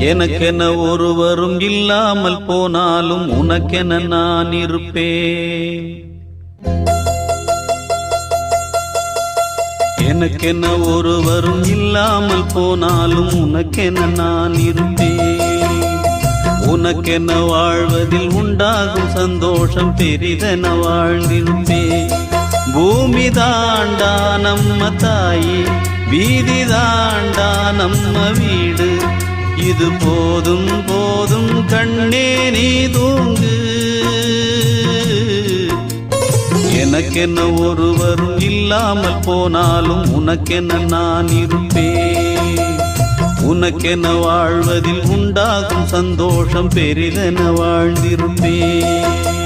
எனக்கென ஒருவரும் இல்லாமல் போனாலும் உனக்கென நான் இருப்பேன். எனக்கென ஒருவரும் இல்லாமல் போனாலும் உனக்கென நான் இருப்பேன். உனக்கென வாழ்வதில் உண்டாகும் சந்தோஷம் பெரிதென வாழ்ந்திருப்பேன். பூமி தாண்டா நம்ம தாயி, வீதி தாண்டா நம்ம வீடு. இது போதும் போதும் கண்ணே நீ தூங்கு. எனக்கென்ன ஒருவரும் இல்லாமல் போனாலும் உனக்கென்ன நான் இருப்பேன். உனக்கென வாழ்வதில் உண்டாகும் சந்தோஷம் பெரிதென வாழ்ந்திருப்பேன்.